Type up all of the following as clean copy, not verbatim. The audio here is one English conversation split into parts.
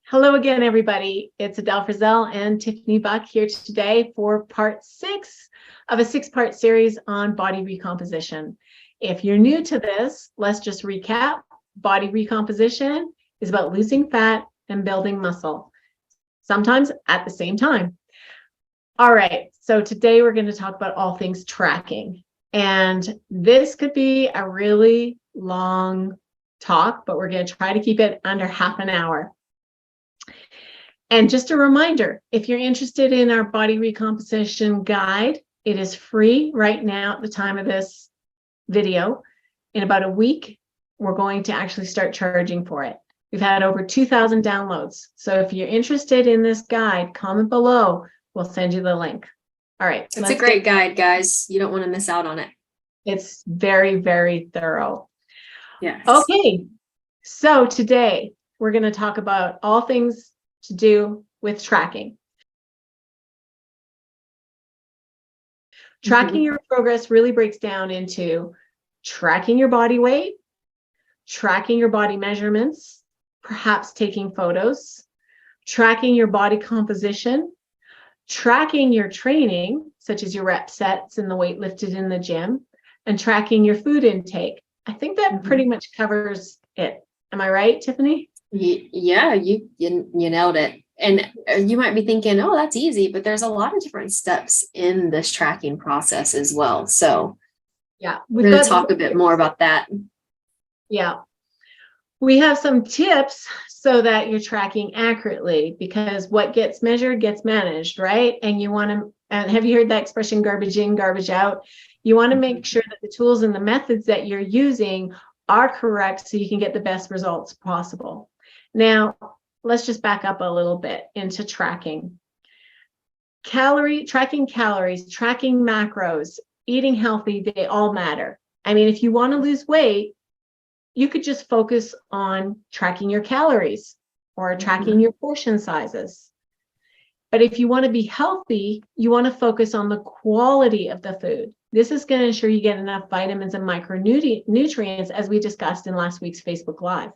Hello again, everybody. It's Adele Frizzell and Tiffany Buck here today for part 6 of a 6-part series on body recomposition. If you're new to this, let's just recap. Body recomposition is about losing fat and building muscle, sometimes at the same time. All right, so today we're going to talk about all things tracking. And this could be a really long talk, but we're going to try to keep it under half an hour. And just a reminder, if you're interested in our body recomposition guide, it is free right now at the time of this video. In about a week, we're going to actually start charging for it. We've had over 2,000 downloads. So if you're interested in this guide, comment below. We'll send you the link. All right. It's a great guide, guys. You don't want to miss out on it. It's very, very thorough. Yes. Okay. So today we're going to talk about all things to do with tracking. Tracking your progress really breaks down into tracking your body weight, tracking your body measurements, perhaps taking photos, tracking your body composition, tracking your training, such as your rep sets and the weight lifted in the gym, and tracking your food intake. I think that pretty much covers it. Am I right, Tiffany? Yeah, you nailed it. And you might be thinking, oh, that's easy, but there's a lot of different steps in this tracking process as well. So yeah, we're going to talk a bit more about that. Yeah. We have some tips so that you're tracking accurately, because what gets measured gets managed, right? And you want to, and have you heard that expression, garbage in, garbage out? You want to make sure that the tools and the methods that you're using are correct so you can get the best results possible. Now, let's just back up a little bit into tracking. Tracking calories, tracking macros, eating healthy, they all matter. I mean, if you want to lose weight, you could just focus on tracking your calories or tracking your portion sizes. But if you want to be healthy, you want to focus on the quality of the food. This is going to ensure you get enough vitamins and micronutrients, as we discussed in last week's Facebook Live.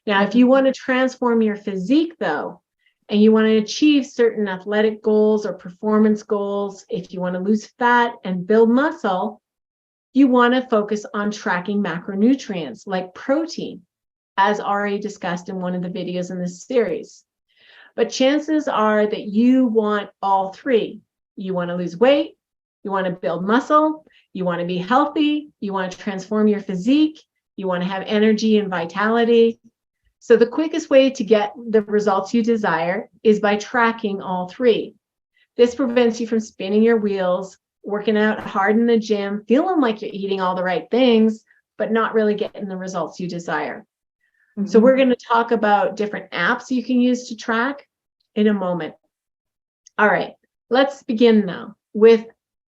Now, if you want to transform your physique, though, and you want to achieve certain athletic goals or performance goals, if you want to lose fat and build muscle, you want to focus on tracking macronutrients like protein, as already discussed in one of the videos in this series. But chances are that you want all three. You want to lose weight, you want to build muscle, you want to be healthy, you want to transform your physique, you want to have energy and vitality. So the quickest way to get the results you desire is by tracking all three. This prevents you from spinning your wheels, working out hard in the gym, feeling like you're eating all the right things, but not really getting the results you desire. So we're going to talk about different apps you can use to track in a moment. All right, let's begin now with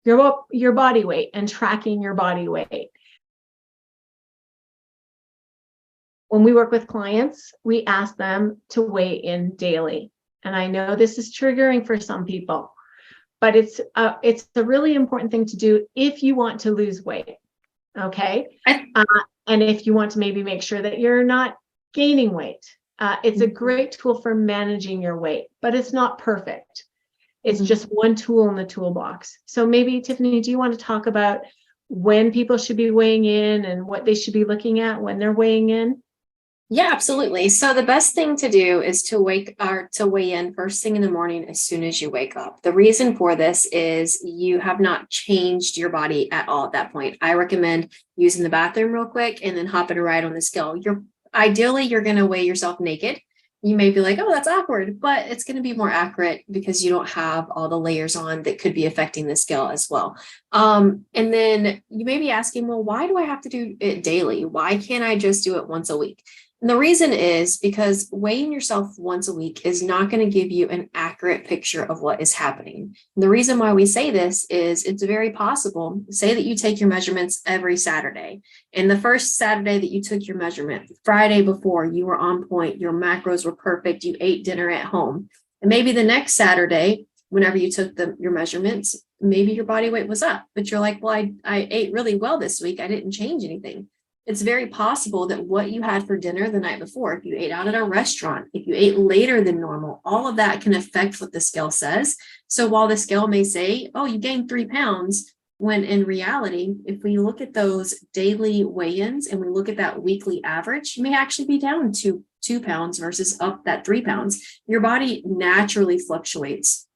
your body weight and tracking your body weight. When we work with clients, we ask them to weigh in daily. And I know this is triggering for some people, but it's a really important thing to do if you want to lose weight, okay? And if you want to maybe make sure that you're not gaining weight. It's a great tool for managing your weight, but it's not perfect. It's just one tool in the toolbox. So maybe, Tiffany, do you want to talk about when people should be weighing in and what they should be looking at when they're weighing in? Yeah, absolutely. So the best thing to do is to weigh in first thing in the morning as soon as you wake up. The reason for this is you have not changed your body at all at that point. I recommend using the bathroom real quick and then hopping right on the scale. Ideally, you're going to weigh yourself naked. You may be like, oh, that's awkward, but it's going to be more accurate because you don't have all the layers on that could be affecting the scale as well. And then you may be asking, well, why do I have to do it daily? Why can't I just do it once a week? And the reason is because weighing yourself once a week is not going to give you an accurate picture of what is happening. And the reason why we say this is it's very possible, say that you take your measurements every Saturday. And the first Saturday that you took your measurement, Friday before, you were on point, your macros were perfect, you ate dinner at home. And maybe the next Saturday, whenever you took your measurements, maybe your body weight was up, but you're like, well, I ate really well this week. I didn't change anything. it's very possible that what you had for dinner the night before, if you ate out at a restaurant, if you ate later than normal, all of that can affect what the scale says. So while the scale may say, oh, you gained 3 pounds, when in reality, if we look at those daily weigh-ins and we look at that weekly average, you may actually be down 2 pounds versus up that 3 pounds. Your body naturally fluctuates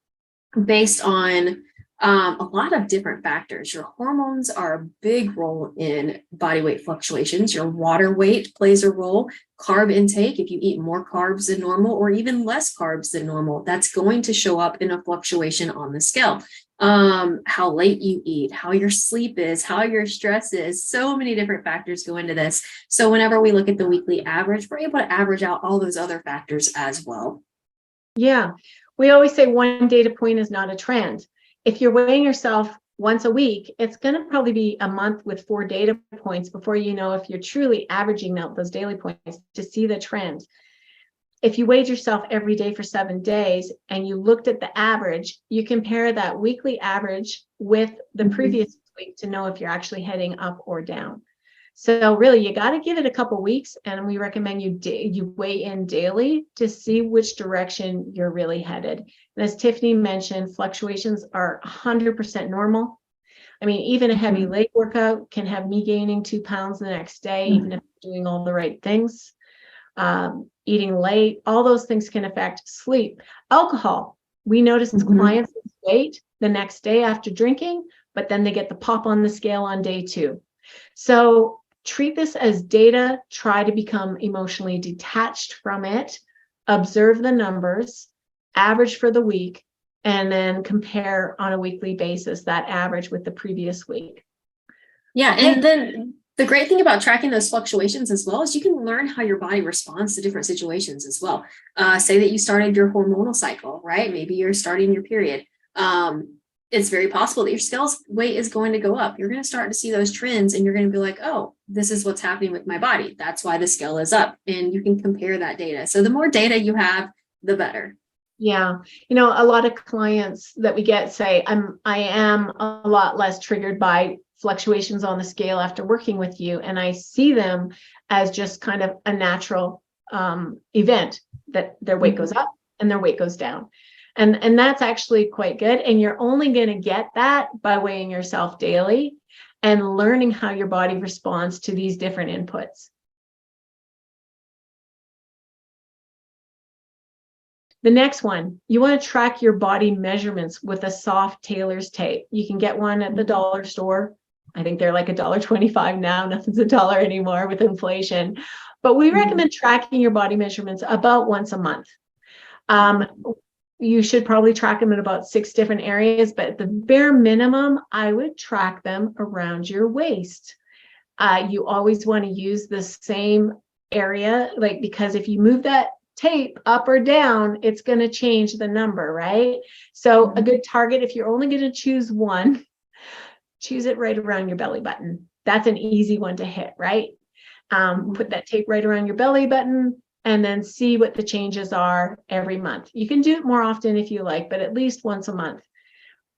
based on a lot of different factors. Your hormones are a big role in body weight fluctuations. Your water weight plays a role. Carb intake, if you eat more carbs than normal or even less carbs than normal, that's going to show up in a fluctuation on the scale. How late you eat, how your sleep is, how your stress is, so many different factors go into this. So whenever we look at the weekly average, we're able to average out all those other factors as well. Yeah. We always say one data point is not a trend. If you're weighing yourself once a week, it's going to probably be a month with 4 data points before you know if you're truly averaging out those daily points to see the trend. If you weighed yourself every day for 7 days and you looked at the average, you compare that weekly average with the previous week to know if you're actually heading up or down. So really, you got to give it a couple weeks, and we recommend you weigh in daily to see which direction you're really headed. And as Tiffany mentioned, fluctuations are 100% normal. I mean, even a heavy leg workout can have me gaining 2 pounds the next day, even if I'm doing all the right things. Eating late, all those things can affect sleep. Alcohol, we notice clients lose weight the next day after drinking, but then they get the pop on the scale on day 2. So treat this as data, try to become emotionally detached from it, observe the numbers, average for the week, and then compare on a weekly basis that average with the previous week. Yeah, and then the great thing about tracking those fluctuations as well is you can learn how your body responds to different situations as well. Say that you started your hormonal cycle, right? Maybe you're starting your period. It's very possible that your scale's weight is going to go up. You're going to start to see those trends and you're going to be like, oh, this is what's happening with my body. That's why the scale is up. And you can compare that data. So the more data you have, the better. Yeah. You know, a lot of clients that we get say, I am a lot less triggered by fluctuations on the scale after working with you. And I see them as just kind of a natural event that their weight goes up and their weight goes down. And that's actually quite good. And you're only going to get that by weighing yourself daily and learning how your body responds to these different inputs. The next one, you want to track your body measurements with a soft tailor's tape. You can get one at the dollar store. I think they're like $1.25 now. Nothing's $1 anymore with inflation. But we recommend tracking your body measurements about once a month. You should probably track them in about 6 different areas, but at the bare minimum, I would track them around your waist. You always want to use the same area, because if you move that tape up or down, it's going to change the number, right? So a good target, if you're only going to choose one, choose it right around your belly button. That's an easy one to hit, right? Put that tape right around your belly button and then see what the changes are every month. You can do it more often if you like, but at least once a month.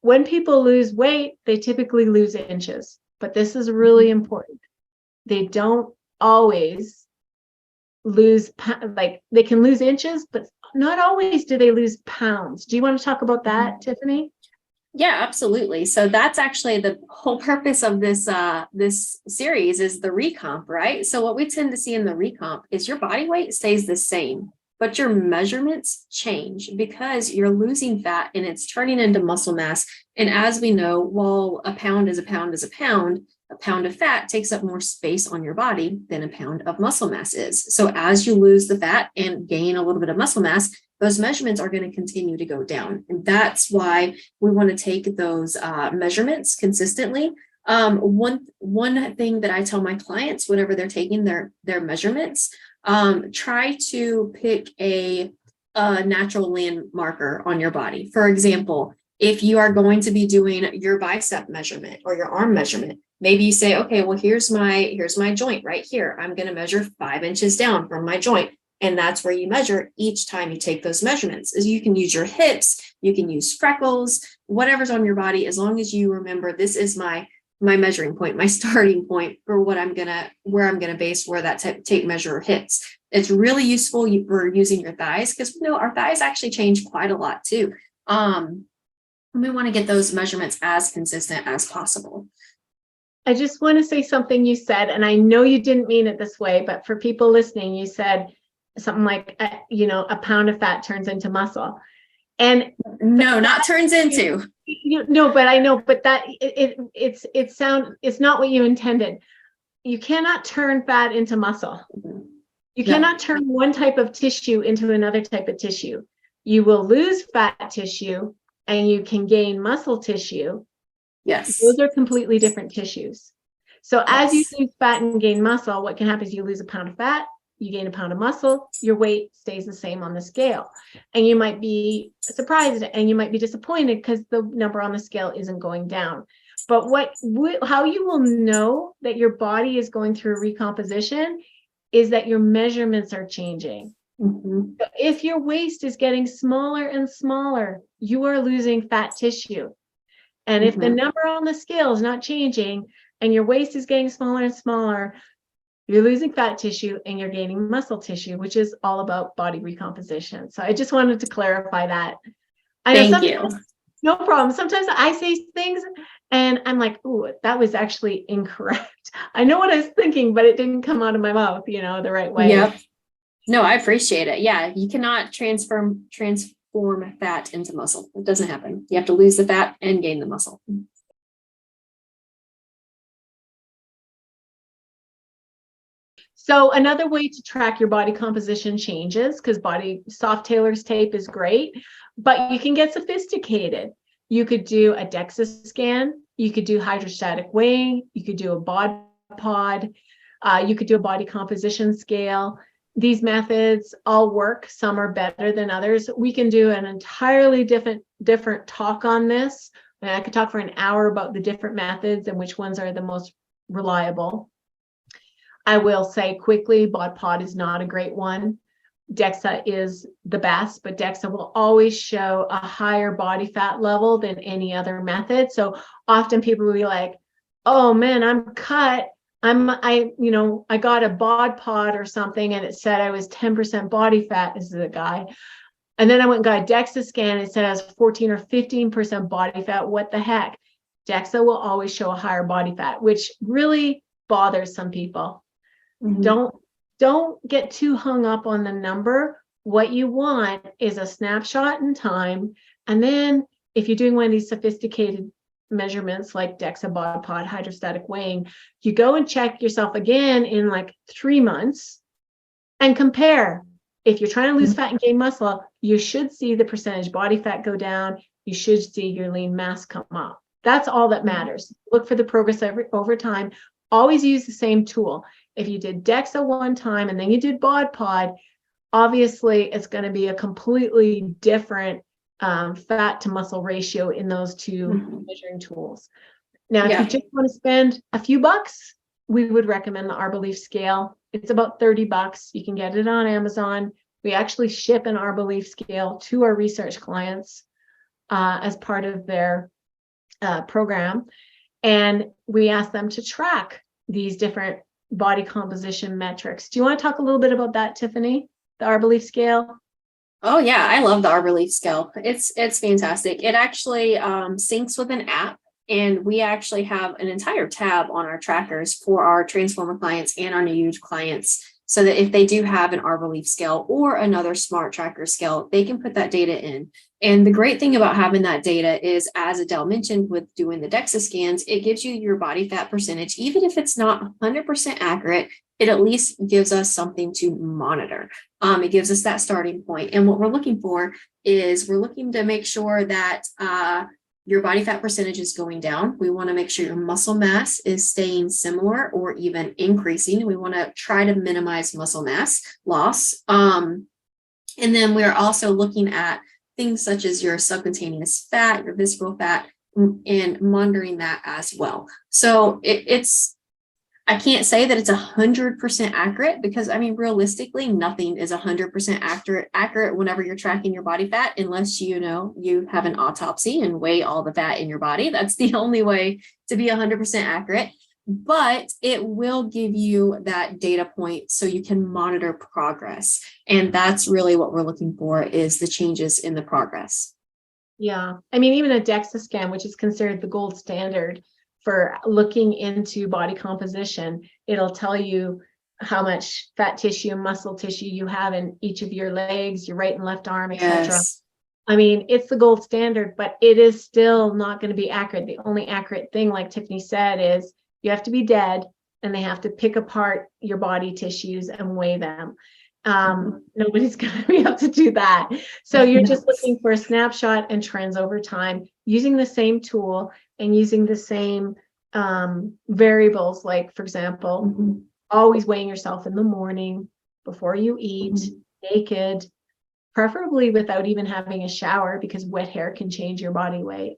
When people lose weight, they typically lose inches, but this is really important. They don't always lose, they can lose inches, but not always do they lose pounds. Do you want to talk about that, Tiffany? Yeah, absolutely. So that's actually the whole purpose of this this series is the recomp, right? So what we tend to see in the recomp is your body weight stays the same, but your measurements change because you're losing fat and it's turning into muscle mass. And as we know, while a pound is a pound is a pound of fat takes up more space on your body than a pound of muscle mass is. So as you lose the fat and gain a little bit of muscle mass, those measurements are going to continue to go down. And that's why we want to take those measurements consistently. One thing that I tell my clients whenever they're taking their measurements, try to pick a natural land marker on your body. For example, if you are going to be doing your bicep measurement or your arm measurement, maybe you say, okay, well, here's my joint right here. I'm going to measure 5 inches down from my joint. And that's where you measure each time you take those measurements. Is you can use your hips, you can use freckles, whatever's on your body, as long as you remember this is my my measuring point, my starting point for where I'm gonna base where that tape measure hits. It's really useful for using your thighs, because we know our thighs actually change quite a lot too. We want to get those measurements as consistent as possible. I just want to say something you said, and I know you didn't mean it this way, but for people listening, you said something like, a pound of fat turns into muscle. And no, not turns into. No, but I know, but that it's not what you intended. You cannot turn fat into muscle. You cannot turn one type of tissue into another type of tissue. You will lose fat tissue and you can gain muscle tissue. Yes. Those are completely different tissues. So as you lose fat and gain muscle, what can happen is you lose a pound of fat, you gain a pound of muscle, your weight stays the same on the scale. And you might be surprised and you might be disappointed because the number on the scale isn't going down. But how you will know that your body is going through a recomposition is that your measurements are changing. Mm-hmm. So if your waist is getting smaller and smaller, you are losing fat tissue. And if the number on the scale is not changing and your waist is getting smaller and smaller, you're losing fat tissue and you're gaining muscle tissue, which is all about body recomposition. So I just wanted to clarify that. Thank you. No problem. Sometimes I say things and I'm like, ooh, that was actually incorrect. I know what I was thinking, but it didn't come out of my mouth, the right way. Yep. No, I appreciate it. Yeah, you cannot transform fat into muscle. It doesn't happen. You have to lose the fat and gain the muscle. So another way to track your body composition changes, because soft Taylor's tape is great, but you can get sophisticated. You could do a DEXA scan, you could do hydrostatic weighing, you could do a bod pod, you could do a body composition scale. These methods all work. Some are better than others. We can do an entirely different talk on this. And I could talk for an hour about the different methods and which ones are the most reliable. I will say quickly, bod pod is not a great one. DEXA is the best, but DEXA will always show a higher body fat level than any other method. So often people will be like, oh man, I'm cut. I got a bod pod or something and it said I was 10% body fat. This is a guy. And then I went and got a DEXA scan. And it said I was 14 or 15% body fat. What the heck? DEXA will always show a higher body fat, which really bothers some people. Mm-hmm. Don't get too hung up on the number. What you want is a snapshot in time. And then if you're doing one of these sophisticated measurements like DEXA, bod pod, hydrostatic weighing, you go and check yourself again in like 3 months and compare. If you're trying to lose fat and gain muscle, you should see the percentage body fat go down. You should see your lean mass come up. That's all that matters. Look for the progress over time. Always use the same tool. If you did DEXA one time and then you did bod pod, obviously it's going to be a completely different fat to muscle ratio in those two measuring tools. Now, if you just want to spend a few bucks, we would recommend the Arbelief scale. It's about $30. You can get it on Amazon. We actually ship an Arbelief scale to our research clients as part of their program. And we ask them to track these different body composition metrics. Do you want to talk a little bit about that, Tiffany? The Arbelief scale? Oh yeah, I love the Arbelief scale. It's fantastic. It actually syncs with an app, and we actually have an entire tab on our trackers for our Transformer clients and our new clients, so that if they do have an Arbelief scale or another smart tracker scale, they can put that data in. And the great thing about having that data is, as Adele mentioned, with doing the DEXA scans, it gives you your body fat percentage. Even if it's not 100% accurate, it at least gives us something to monitor. It gives us that starting point. And what we're looking for is we're looking to make sure that your body fat percentage is going down. We want to make sure your muscle mass is staying similar or even increasing. We want to try to minimize muscle mass loss. And then we're also looking at things such as your subcutaneous fat, your visceral fat, and monitoring that as well. So it's I can't say that it's 100% accurate because I mean, realistically, nothing is 100% accurate whenever you're tracking your body fat, unless you have an autopsy and weigh all the fat in your body. That's the only way to be 100% accurate. But it will give you that data point so you can monitor progress. And that's really what we're looking for, is the changes in the progress. Yeah. I mean, even a DEXA scan, which is considered the gold standard for looking into body composition, it'll tell you how much fat tissue and muscle tissue you have in each of your legs, your right and left arm, etc. Yes. I mean, it's the gold standard, but it is still not going to be accurate. The only accurate thing, like Tiffany said, is you have to be dead and they have to pick apart your body tissues and weigh them. Nobody's going to be able to do that. So you're just looking for a snapshot and trends over time using the same tool and using the same variables. Like, for example, always weighing yourself in the morning before you eat, naked, preferably without even having a shower, because wet hair can change your body weight.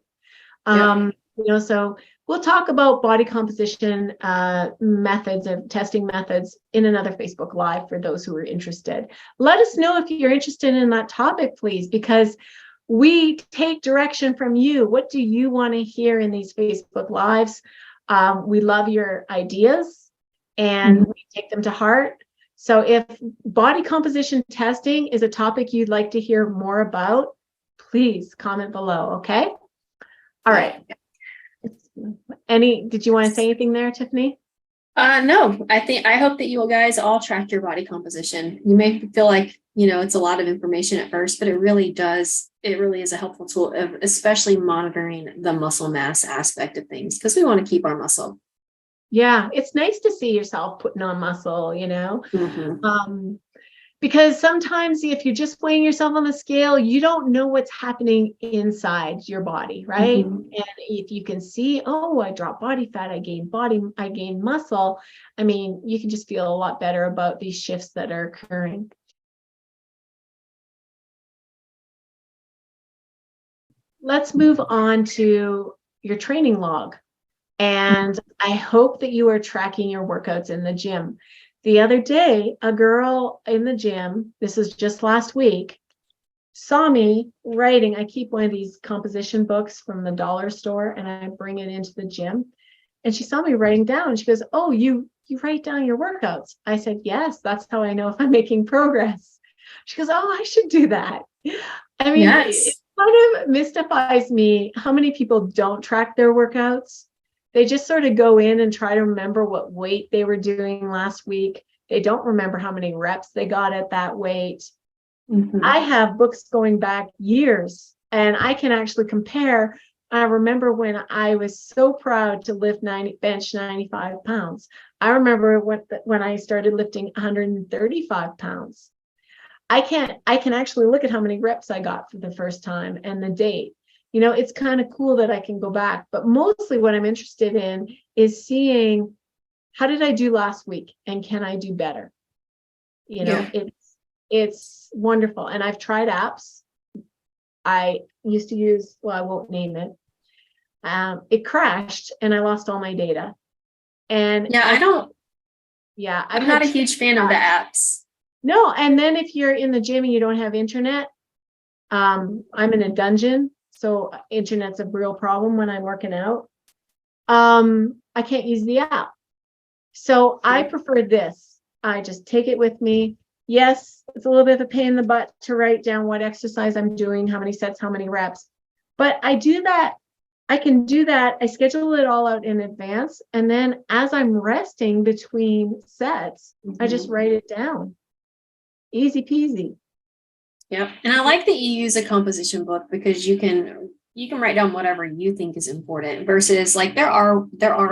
So we'll talk about body composition methods of testing methods in another Facebook Live for those who are interested. Let us know if you're interested in that topic, please, because we take direction from you. What do you want to hear in these Facebook Lives? We love your ideas and we take them to heart. So if body composition testing is a topic you'd like to hear more about, please comment below, okay? All right. Did you want to say anything there, Tiffany? No, I hope that you guys all track your body composition. You may feel like, it's a lot of information at first, but it really is a helpful tool of especially monitoring the muscle mass aspect of things, because we want to keep our muscle. Yeah, it's nice to see yourself putting on muscle, because sometimes if you're just weighing yourself on the scale, you don't know what's happening inside your body, right? And if you can see, oh, I dropped body fat, I gained muscle, I mean, you can just feel a lot better about these shifts that are occurring. Let's move on to your training log. And I hope that you are tracking your workouts in the gym. The other day, a girl in the gym, this is just last week, saw me writing. I keep one of these composition books from the dollar store and I bring it into the gym. And she saw me writing down. She goes, "Oh, you write down your workouts?" I said, "Yes, that's how I know if I'm making progress." She goes, "Oh, I should do that." I mean, yes. It kind of mystifies me how many people don't track their workouts. They just sort of go in and try to remember what weight they were doing last week. They don't remember how many reps they got at that weight. I have books going back years and I can actually compare. I remember when I was so proud to bench 95 pounds. I remember when I started lifting 135 pounds. I can actually look at how many reps I got for the first time and the date. It's kind of cool that I can go back, but mostly what I'm interested in is seeing, how did I do last week and can I do better? It's wonderful. And I've tried apps. I used to use, well, I won't name it. It crashed and I lost all my data. And I'm not a huge fan of the apps. No. And then if you're in the gym and you don't have internet, I'm in a dungeon. So internet's a real problem when I'm working out. I can't use the app. So I prefer this. I just take it with me. Yes, it's a little bit of a pain in the butt to write down what exercise I'm doing, how many sets, how many reps. But I do that. I can do that. I schedule it all out in advance. And then as I'm resting between sets, I just write it down. Easy peasy. Yep. And I like that you use a composition book because you can write down whatever you think is important versus like there are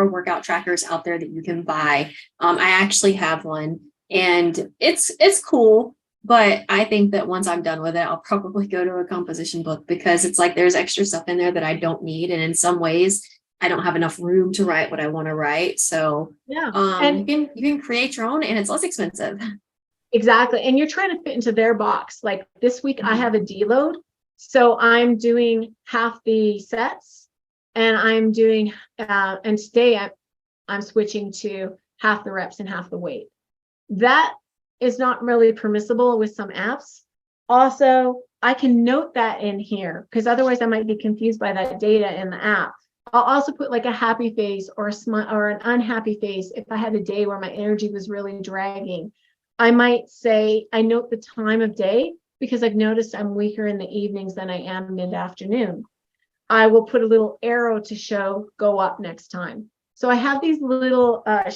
workout trackers out there that you can buy. I actually have one and it's cool, but I think that once I'm done with it, I'll probably go to a composition book because it's like there's extra stuff in there that I don't need. And in some ways I don't have enough room to write what I want to write. So and you can create your own and it's less expensive. Exactly. And you're trying to fit into their box. Like this week I have a deload. So I'm doing half the sets and I'm doing, and today I'm switching to half the reps and half the weight. That is not really permissible with some apps. Also, I can note that in here because otherwise I might be confused by that data in the app. I'll also put like a happy face or a smile or an unhappy face if I had a day where my energy was really dragging. I might say, I note the time of day because I've noticed I'm weaker in the evenings than I am mid-afternoon. I will put a little arrow to show go up next time. So I have these little, I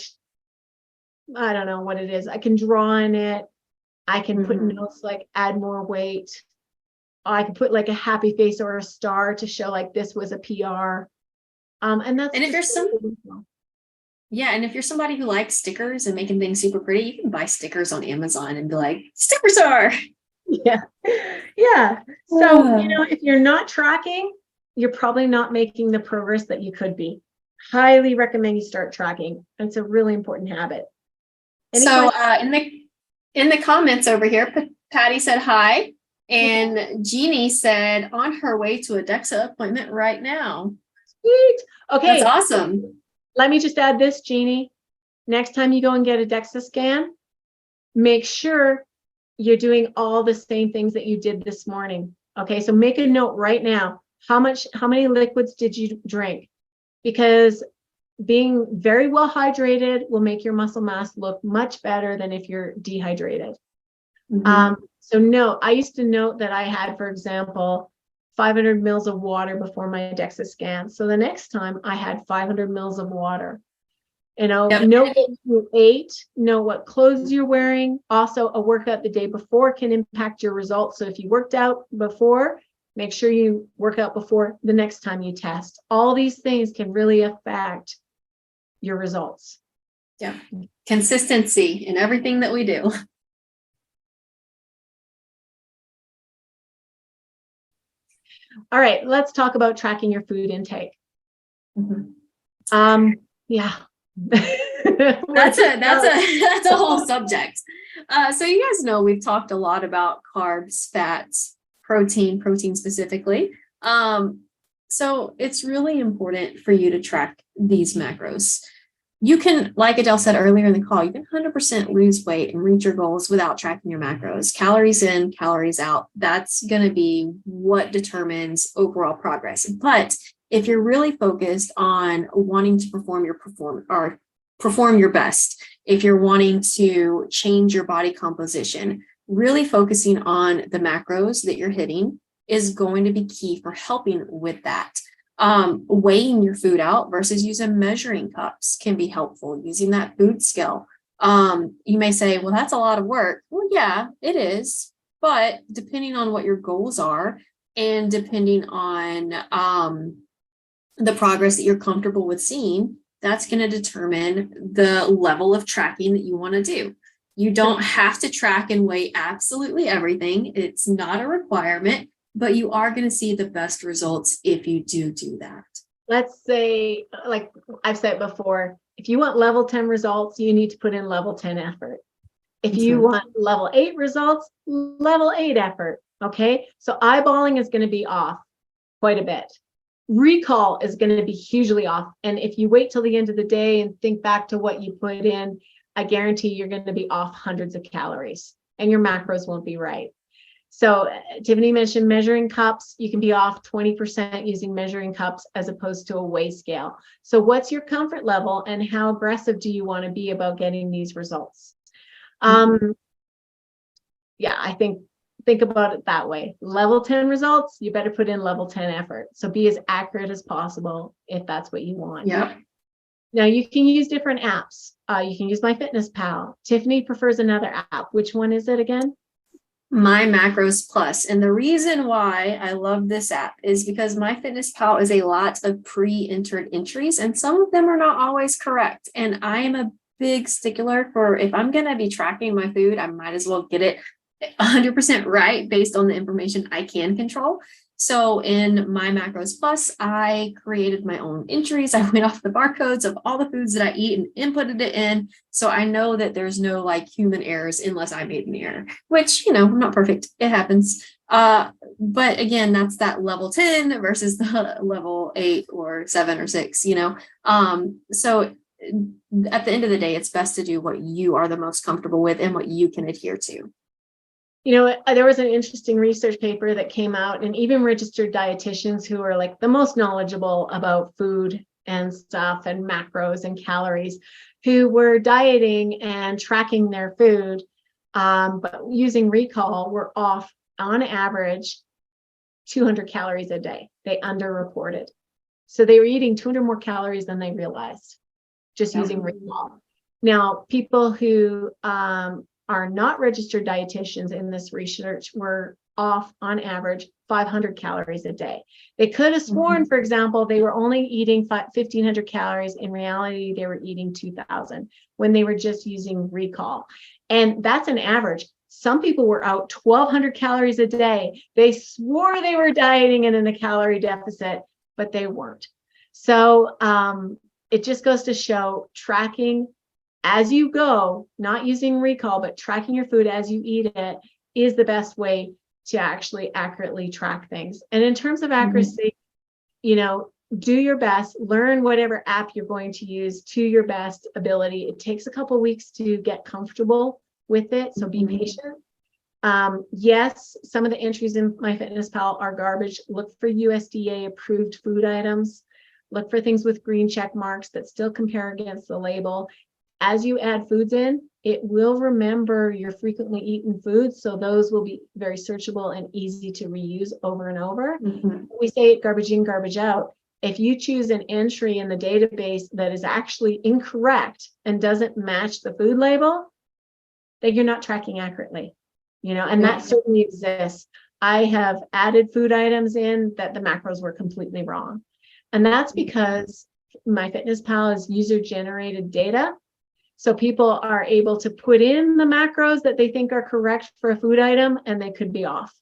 don't know what it is. I can draw in it. I can put notes like add more weight. I can put like a happy face or a star to show like this was a PR. And that's, and if there's some, yeah, and if you're somebody who likes stickers and making things super pretty, you can buy stickers on Amazon and be like, sticker star. Yeah. Yeah. So, you know, if you're not tracking, you're probably not making the progress that you could be. Highly recommend you start tracking. It's a really important habit. So in the comments over here, Patty said hi, and Jeannie said on her way to a DEXA appointment right now. Sweet. Okay. That's awesome. Let me just add this, Jeannie. Next time you go and get a DEXA scan, make sure you're doing all the same things that you did this morning. Okay, so make a note right now. How many liquids did you drink? Because being very well hydrated will make your muscle mass look much better than if you're dehydrated. So no, I used to note that I had, for example, 500 mils of water before my DEXA scan. So the next time I had 500 mils of water. You know, know what you ate, know what clothes you're wearing. Also, a workout the day before can impact your results. So if you worked out before, make sure you work out before the next time you test. All these things can really affect your results. Yeah. Consistency in everything that we do. All right, let's talk about tracking your food intake. Yeah. that's a whole subject. So you guys know we've talked a lot about carbs, fats, protein specifically. So it's really important for you to track these macros. You can, like Adele said earlier in the call, you can 100% lose weight and reach your goals without tracking your macros. Calories in, calories out. That's going to be what determines overall progress. But if you're really focused on wanting to perform your best, if you're wanting to change your body composition, really focusing on the macros that you're hitting is going to be key for helping with that. Weighing your food out versus using measuring cups can be helpful. Using that food scale. You may say, well, that's a lot of work. Well, yeah, it is. But depending on what your goals are and depending on the progress that you're comfortable with seeing, that's going to determine the level of tracking that you want to do. You don't have to track and weigh absolutely everything. It's not a requirement, but you are going to see the best results if you do that. Let's say, like I've said before, if you want level 10 results, you need to put in level 10 effort. If you want level 8 results, level 8 effort. Okay. So eyeballing is going to be off quite a bit. Recall is going to be hugely off. And if you wait till the end of the day and think back to what you put in, I guarantee you're going to be off hundreds of calories and your macros won't be right. So Tiffany mentioned measuring cups. You can be off 20% using measuring cups as opposed to a weigh scale. So what's your comfort level and how aggressive do you want to be about getting these results? Yeah, I think about it that way. Level 10 results, you better put in level 10 effort. So be as accurate as possible if that's what you want. Yeah. Now you can use different apps. You can use MyFitnessPal. Tiffany prefers another app. Which one is it again? My Macros Plus. And the reason why I love this app is because MyFitnessPal is a lot of pre-entered entries, and some of them are not always correct. And I am a big stickler for, if I'm going to be tracking my food, I might as well get it 100% right based on the information I can control. So in My Macros Plus, I created my own entries. I went off the barcodes of all the foods that I eat and inputted it in. So I know that there's no like human errors unless I made an error, which, you know, I'm not perfect. It happens. But again, that's that level 10 versus the level 8 or 7 or 6, you know? So at the end of the day, it's best to do what you are the most comfortable with and what you can adhere to. You know, there was an interesting research paper that came out, and even registered dietitians who are like the most knowledgeable about food and stuff and macros and calories, who were dieting and tracking their food, but using recall, were off on average 200 calories a day. They underreported. So they were eating 200 more calories than they realized just using recall. Now, people who are not registered dietitians in this research were off on average 500 calories a day. They could have sworn, for example, they were only eating 1,500 calories. In reality, they were eating 2,000 when they were just using recall. And that's an average. Some people were out 1,200 calories a day. They swore they were dieting and in a calorie deficit, but they weren't. So it just goes to show tracking as you go, not using recall, but tracking your food as you eat it is the best way to actually accurately track things. And in terms of accuracy, you know, do your best, learn whatever app you're going to use to your best ability. It takes a couple of weeks to get comfortable with it, so be patient. Yes, some of the entries in MyFitnessPal are garbage. Look for USDA approved food items. Look for things with green check marks that still compare against the label. As you add foods in, it will remember your frequently eaten foods, so those will be very searchable and easy to reuse over and over. We say garbage in, garbage out. If you choose an entry in the database that is actually incorrect and doesn't match the food label, then you're not tracking accurately, you know, and that certainly exists. I have added food items in that the macros were completely wrong. And that's because MyFitnessPal is user-generated data. So people are able to put in the macros that they think are correct for a food item, and they could be off.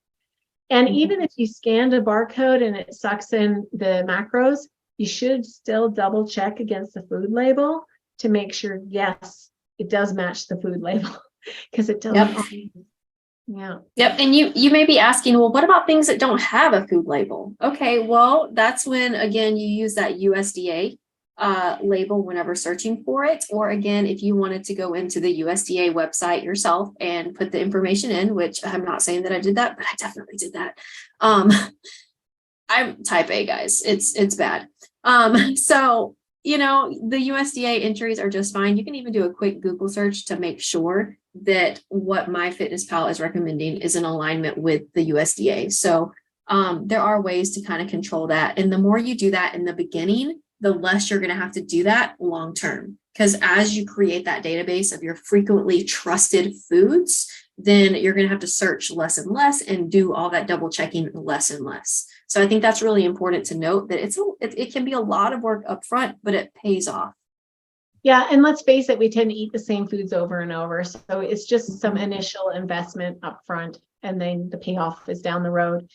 And even if you scanned a barcode and it sucks in the macros, you should still double check against the food label to make sure, yes, it does match the food label, because it doesn't. Yep. And you may be asking, well, what about things that don't have a food label? Okay, well, that's when, again, you use that USDA label whenever searching for it. Or again, if you wanted to go into the USDA website yourself and put the information in, which I'm not saying that I did that, but I definitely did that. I'm type A, guys. It's bad. So, you know, the USDA entries are just fine. You can even do a quick Google search to make sure that what MyFitnessPal is recommending is in alignment with the USDA. So there are ways to kind of control that. And the more you do that in the beginning, the less you're going to have to do that long term. Because as you create that database of your frequently trusted foods, then you're going to have to search less and less and do all that double checking less and less. So I think that's really important to note that it can be a lot of work up front, but it pays off. Yeah, and let's face it, we tend to eat the same foods over and over. So it's just some initial investment up front, and then the payoff is down the road.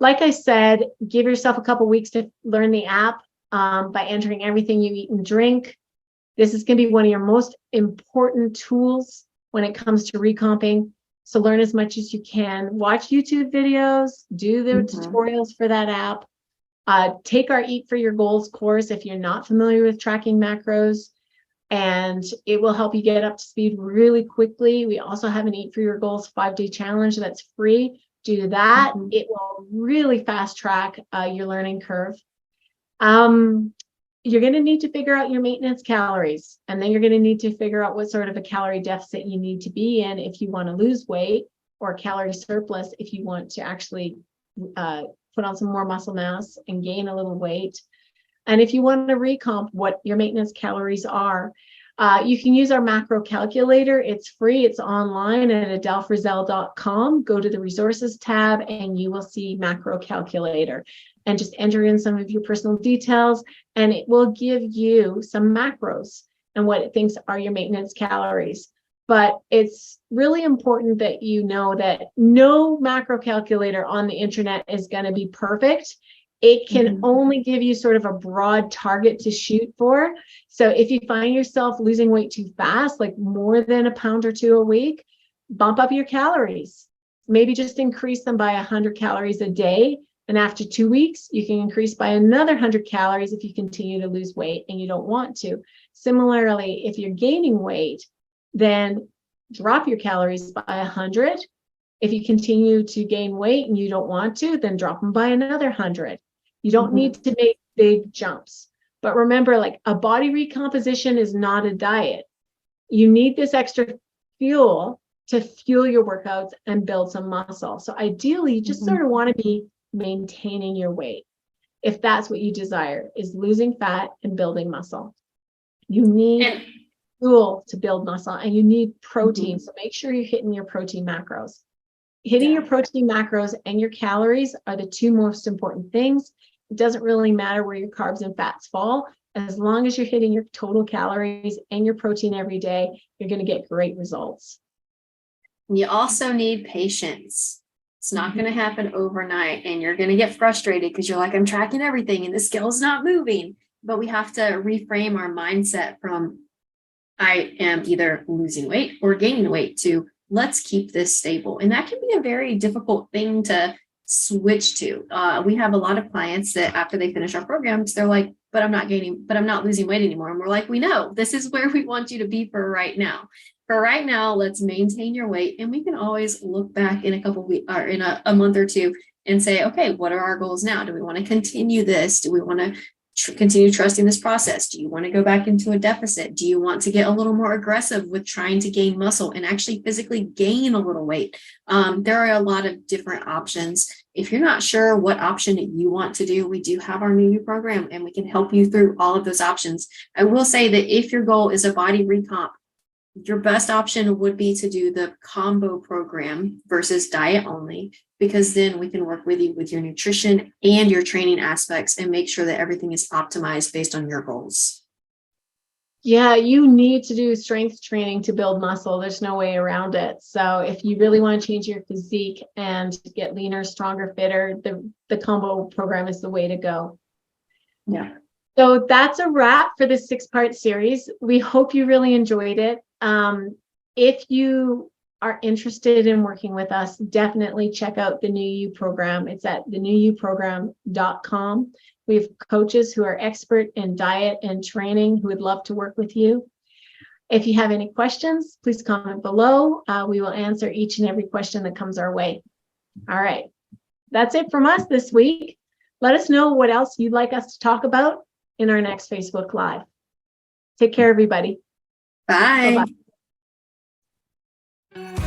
Like I said, give yourself a couple weeks to learn the app by entering everything you eat and drink. This is going to be one of your most important tools when it comes to recomping. So learn as much as you can. Watch YouTube videos, do the tutorials for that app. Take our Eat for Your Goals course if you're not familiar with tracking macros, and it will help you get up to speed really quickly. We also have an Eat for Your Goals 5-day challenge that's free. Do that. It will really fast track your learning curve. You're going to need to figure out your maintenance calories, and then you're going to need to figure out what sort of a calorie deficit you need to be in if you want to lose weight, or calorie surplus if you want to actually put on some more muscle mass and gain a little weight. And if you want to recomp what your maintenance calories are, you can use our macro calculator. It's free. It's online at adelfrizel.com. Go to the resources tab and you will see macro calculator, and just enter in some of your personal details, and it will give you some macros and what it thinks are your maintenance calories. But it's really important that you know that no macro calculator on the internet is going to be perfect. It can only give you sort of a broad target to shoot for. So if you find yourself losing weight too fast, like more than a pound or two a week, bump up your calories. Maybe just increase them by 100 calories a day And after 2 weeks, you can increase by another 100 calories if you continue to lose weight and you don't want to. Similarly, if you're gaining weight, then drop your calories by 100. If you continue to gain weight and you don't want to, then drop them by another 100. You don't need to make big jumps. But remember, like, a body recomposition is not a diet. You need this extra fuel to fuel your workouts and build some muscle. So ideally, you just sort of want to be maintaining your weight, if that's what you desire, is losing fat and building muscle. You need fuel to build muscle, and you need protein. So make sure you're hitting your protein macros. Hitting your protein macros and your calories are the two most important things. It doesn't really matter where your carbs and fats fall. As long as you're hitting your total calories and your protein every day, you're going to get great results. You also need patience. It's not going to happen overnight, and you're going to get frustrated because you're like, I'm tracking everything and the scale's not moving. But we have to reframe our mindset from I am either losing weight or gaining weight to let's keep this stable. And that can be a very difficult thing to switch to. We have a lot of clients that after they finish our programs, they're like, but I'm not losing weight anymore. And we're like, we know this is where we want you to be for right now. For right now, let's maintain your weight. And we can always look back in a couple of weeks or in a month or two and say, okay, what are our goals now? Do we want to continue this? Do we want to continue trusting this process? Do you want to go back into a deficit? Do you want to get a little more aggressive with trying to gain muscle and actually physically gain a little weight? There are a lot of different options. If you're not sure what option you want to do, we do have our New You program, and we can help you through all of those options. I will say that if your goal is a body recomp, your best option would be to do the combo program versus diet only, because then we can work with you with your nutrition and your training aspects and make sure that everything is optimized based on your goals. Yeah, you need to do strength training to build muscle. There's no way around it. So if you really want to change your physique and get leaner, stronger, fitter, the combo program is the way to go. Yeah. So that's a wrap for this 6-part series. We hope you really enjoyed it. If you are interested in working with us, definitely check out the New You program. It's at thenewuprogram.com. We have coaches who are expert in diet and training who would love to work with you. If you have any questions, please comment below. We will answer each and every question that comes our way. All right. That's it from us this week. Let us know what else you'd like us to talk about in our next Facebook Live. Take care, everybody. Bye. Bye-bye.